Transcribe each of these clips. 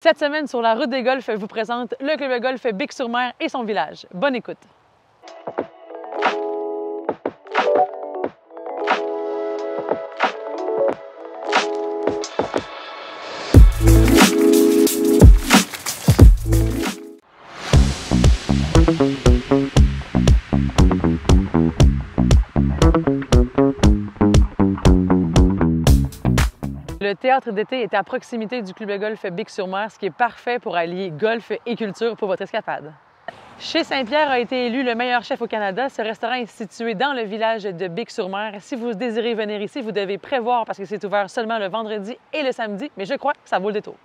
Cette semaine, sur la route des golfs, je vous présente le club de golf Bic-sur-Mer et son village. Bonne écoute! Le théâtre d'été est à proximité du club de golf Bic-sur-Mer, ce qui est parfait pour allier golf et culture pour votre escapade. Chez Saint-Pierre a été élu le meilleur chef au Canada. Ce restaurant est situé dans le village de Bic-sur-Mer. Si vous désirez venir ici, vous devez prévoir parce que c'est ouvert seulement le vendredi et le samedi, mais je crois que ça vaut le détour.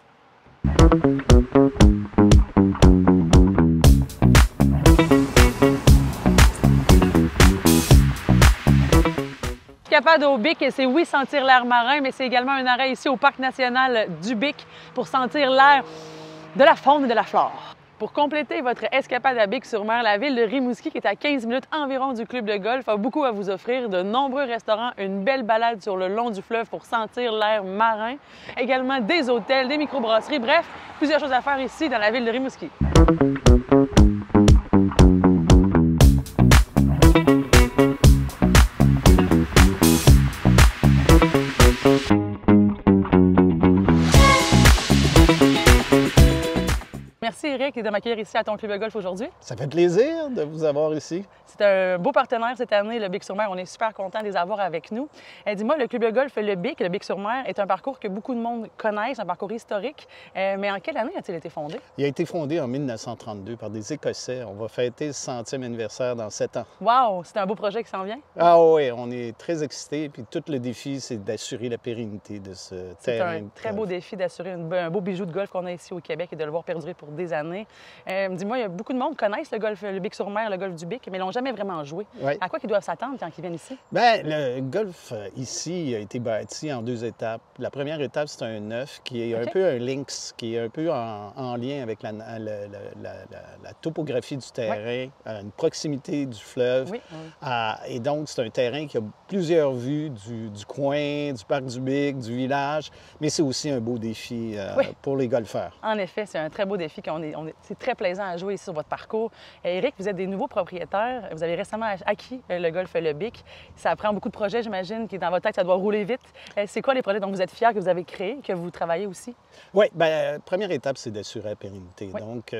Escapade au Bic, c'est oui sentir l'air marin, mais c'est également un arrêt ici au Parc national du Bic pour sentir l'air de la faune et de la flore. Pour compléter votre escapade à Bic-sur-Mer, la ville de Rimouski, qui est à 15 minutes environ du club de golf, a beaucoup à vous offrir. De nombreux restaurants, une belle balade sur le long du fleuve pour sentir l'air marin, également des hôtels, des microbrasseries, bref, plusieurs choses à faire ici dans la ville de Rimouski. Merci Eric de m'accueillir ici à ton club de golf aujourd'hui. Ça fait plaisir de vous avoir ici. C'est un beau partenaire cette année, le Bic-sur-Mer. On est super contents de les avoir avec nous. Dis-moi, le club de golf, le Bic-sur-Mer, est un parcours que beaucoup de monde connaissent, un parcours historique. Mais en quelle année a-t-il été fondé? Il a été fondé en 1932 par des Écossais. On va fêter le 100e anniversaire dans 7 ans. Wow! C'est un beau projet qui s'en vient? Ah oui, on est très excités. Puis tout le défi, c'est d'assurer la pérennité de ce terrain. C'est un très beau défi d'assurer un beau bijou de golf qu'on a ici au Québec et de le voir perdurer pour des années. Dis-moi, il y a beaucoup de monde qui connaissent le Bic-sur-Mer, le golf du Bic, mais ils l'ont jamais vraiment joué. Oui. À quoi ils doivent s'attendre quand ils viennent ici? Bien, le golf ici a été bâti en 2 étapes. La première étape, c'est un œuf qui est un peu un links, qui est un peu en lien avec la topographie du terrain, une proximité du fleuve. Oui. Et donc, c'est un terrain qui a plusieurs vues du coin, du parc du Bic, du village, mais c'est aussi un beau défi pour les golfeurs. En effet, c'est un très beau défi. C'est très plaisant à jouer ici sur votre parcours. Éric, vous êtes des nouveaux propriétaires. Vous avez récemment acquis le golf Le Bic. Ça prend beaucoup de projets, j'imagine, qui est dans votre tête, ça doit rouler vite. C'est quoi les projets dont vous êtes fiers, que vous avez créés, que vous travaillez aussi? Oui, bien, première étape, c'est d'assurer la pérennité. Oui. Donc,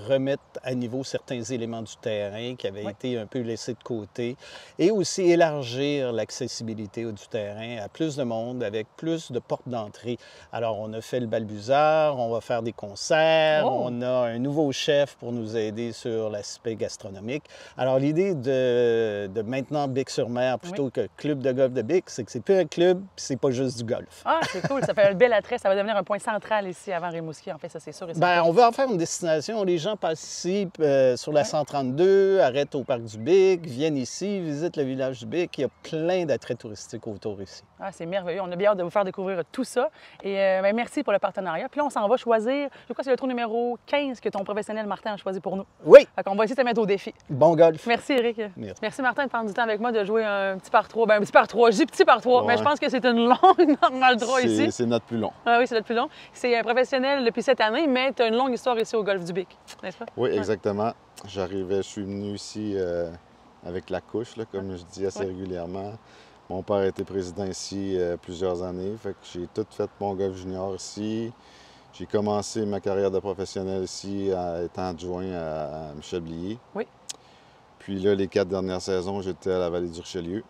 remettre à niveau certains éléments du terrain qui avaient été un peu laissés de côté et aussi élargir l'accessibilité du terrain à plus de monde avec plus de portes d'entrée. Alors, on a fait le Balbuzard, on va faire des concerts, on a un nouveau chef pour nous aider sur l'aspect gastronomique. Alors, l'idée de maintenant Bic-sur-Mer plutôt que Club de golf de Bic, c'est que c'est plus un club, puis c'est pas juste du golf. Ah, c'est cool, ça fait un bel attrait, ça va devenir un point central ici avant Rimouski, en fait, ça c'est sûr et certain. Bien, on veut en faire une destination. Les gens passent ici sur la 132, arrêtent au parc du Bic, viennent ici, visitent le village du Bic. Il y a plein d'attraits touristiques autour ici. Ah, c'est merveilleux. On a bien hâte de vous faire découvrir tout ça. Et bien, merci pour le partenariat. Puis là, on s'en va choisir, je crois que c'est le trou numéro 15 que ton professionnel Martin a choisi pour nous. Oui. Fait qu'on va essayer de te mettre au défi. Bon golf. Merci, Éric. Merci Martin, de prendre du temps avec moi de jouer un petit par 3. Bien, un petit par 3. Je dis petit par 3, mais je pense que c'est une longue normale droit ici. C'est notre plus long. Ah oui, c'est notre plus long. C'est un professionnel depuis cette année, mais tu as une longue histoire ici au golf du Bic, n'est-ce pas? Oui, exactement. Je suis venu ici avec la couche, là, comme je dis assez régulièrement. Mon père a été président ici plusieurs années, fait que j'ai tout fait mon golf junior ici. J'ai commencé ma carrière de professionnel ici en étant adjoint à Michel Blier. Oui. Puis là, les 4 dernières saisons, j'étais à la Vallée du Richelieu.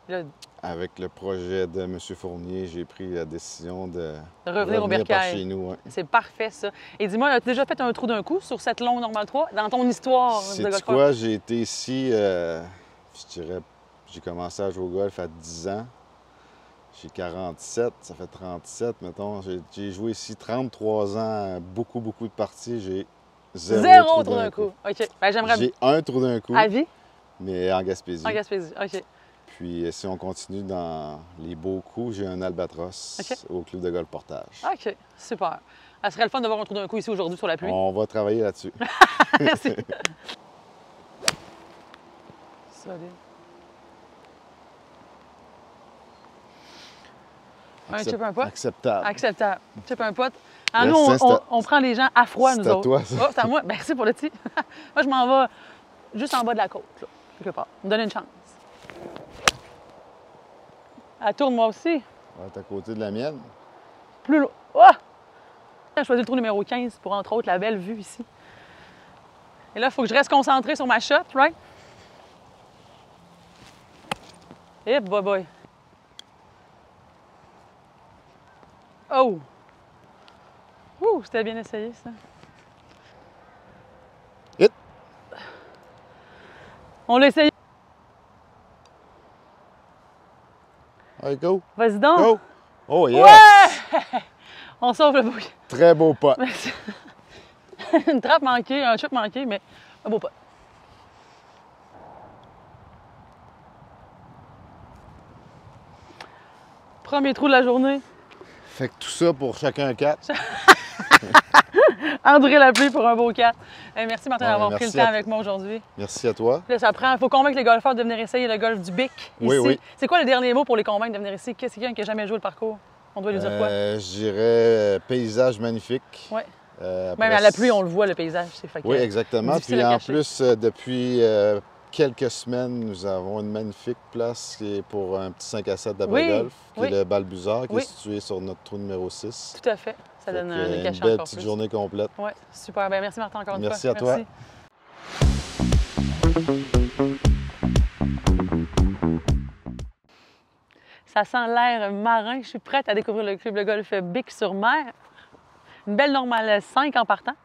Là, Avec le projet de M. Fournier, j'ai pris la décision de revenir au par bercail. chez nous. Ouais. C'est parfait, ça. Et dis-moi, as-tu déjà fait un trou d'un coup sur cette longue normale 3 dans ton histoire de Sais-tu golf? quoi? J'ai été ici, je dirais, j'ai commencé à jouer au golf à 10 ans. J'ai 47, ça fait 37, mettons. J'ai joué ici 33 ans, beaucoup de parties. J'ai zéro trou d'un coup. OK. Ben, j'aimerais... J'ai un trou d'un coup, À vie? mais en Gaspésie. En Gaspésie, OK. Puis si on continue dans les beaux coups, j'ai un albatros au club de golf Portage. OK, super. Ça serait le fun d'avoir un trou d'un coup ici aujourd'hui sur la pluie. On va travailler là-dessus. Merci. Solide. Un chip, un pot? Acceptable. Acceptable. Chip, un pot. Ah, nous, on prend les gens à froid, nous autres. C'est à toi, ça. Oh, c'est à moi. Merci pour le petit. Moi, je m'en vais juste en bas de la côte, là, quelque part. Me donner une chance. Elle tourne, moi aussi. Ouais, t'es à côté de la mienne. Plus loin. Oh! J'ai choisi le trou numéro 15 pour, entre autres, la belle vue ici. Et là, il faut que je reste concentrée sur ma shot, right? Et boy boy. Oh! Ouh, c'était bien essayé, ça. Hit! On l'a essayé. Allez, go! Vas-y donc! Go! Oh, yes! Ouais! On sauve le bouquet. Très beau pot. Une trappe manquée, un chip manqué, mais un beau pot. Premier trou de la journée. Fait que tout ça pour chacun 4. André Lapluie pour un beau 4. Merci Martin Ouais, d'avoir pris le merci temps à- avec moi aujourd'hui. Merci à toi. Là, ça prend. Il faut convaincre les golfeurs de venir essayer le golf du Bic ici. Oui, oui. C'est quoi le dernier mot pour les convaincre de venir ici? Qu'est-ce qu'il y a qui n'a jamais joué le parcours? On doit lui dire quoi? Je dirais paysage magnifique. Ouais. Après, Même à la pluie, on le voit, le paysage. Oui, exactement. difficile Puis à en cacher. plus, depuis quelques semaines, nous avons une magnifique place qui est pour un petit 5 à 7 d'après-golf, qui oui. est le Balbuzard, qui Oui. est situé sur notre trou numéro 6. Tout à fait. Ça Fait donne que, un une cachet belle encore petite plus. journée complète. Oui, super. Ben, merci Martin encore une fois. Merci à toi. Ça sent l'air marin. Je suis prête à découvrir le club de golf Bic-sur-Mer. Une belle normale 5 en partant.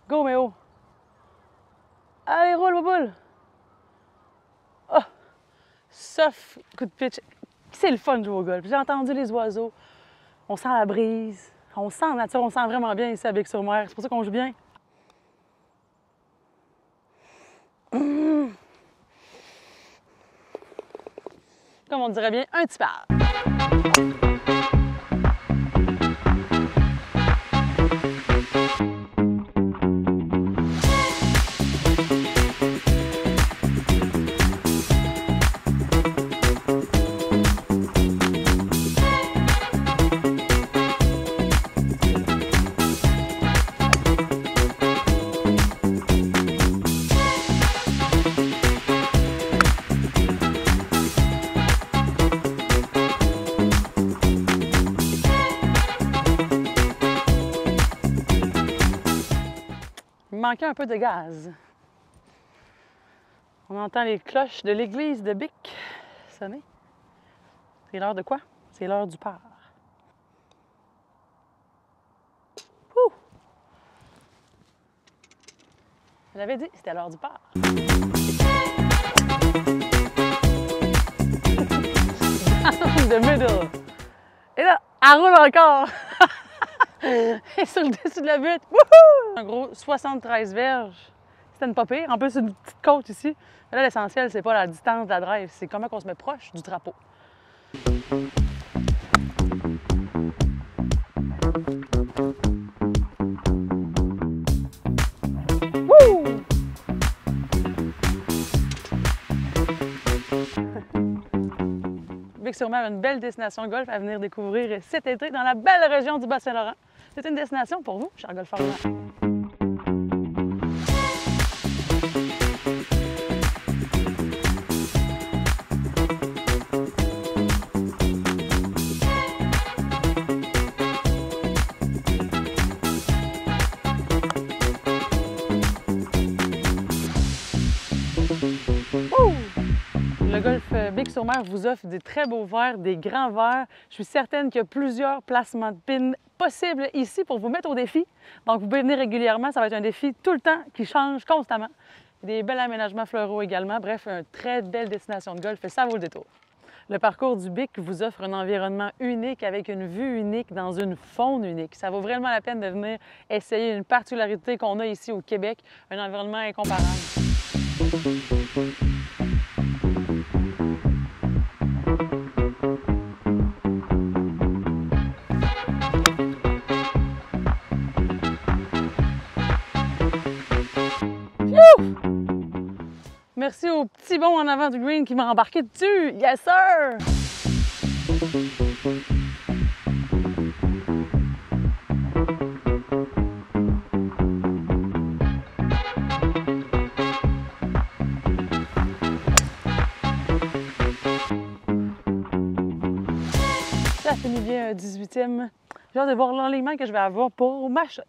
Go, Méo! Allez, roule, boule! Oh! Sauf coup de pitch. C'est le fun de jouer au golf. J'ai entendu les oiseaux. On sent la brise. On sent la nature. On sent vraiment bien ici à Bic-sur-Mer. C'est pour ça qu'on joue bien. Comme on dirait bien, un petit par. Il manquait un peu de gaz. On entend les cloches de l'église de Bic sonner. C'est l'heure de quoi? C'est l'heure du part. Ouh! Je l'avais dit, c'était l'heure du part. The middle. Et là, elle roule encore. Et sur le dessus de la butte. Wouhou! Un gros 73 verges. C'était une pas pire. En plus, c'est une petite côte ici. Mais là, l'essentiel, c'est pas la distance de la drive, c'est comment on se met proche du drapeau. Wouh! Bic-sur-Mer, une belle destination golf à venir découvrir cet été dans la belle région du Bas-Saint-Laurent. C'est une destination pour vous, chers golfeurs. Le golf Bic-sur-Mer Bic-sur-Mer vous offre des très beaux verres, des grands verres. Je suis certaine qu'il y a plusieurs placements de pins possibles ici pour vous mettre au défi. Donc, vous pouvez venir régulièrement. Ça va être un défi tout le temps qui change constamment. Des bels aménagements fleuraux également. Bref, une très belle destination de golf et ça vaut le détour. Le parcours du Bic vous offre un environnement unique avec une vue unique dans une faune unique. Ça vaut vraiment la peine de venir essayer une particularité qu'on a ici au Québec, un environnement incomparable. Merci au petit bond en avant du green qui m'a embarqué dessus. Yes, sir! Ça finit bien un 18e. J'ai hâte de voir l'enlignement que je vais avoir pour ma shot.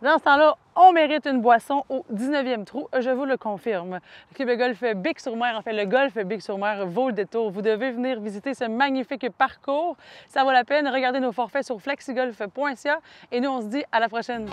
Dans ce temps-là, on mérite une boisson au 19e trou, je vous le confirme. Le club de golf Bic-sur-Mer, en fait, le golf Bic-sur-Mer vaut le détour. Vous devez venir visiter ce magnifique parcours. Ça vaut la peine. Regardez nos forfaits sur flexigolf.ca et nous, on se dit à la prochaine.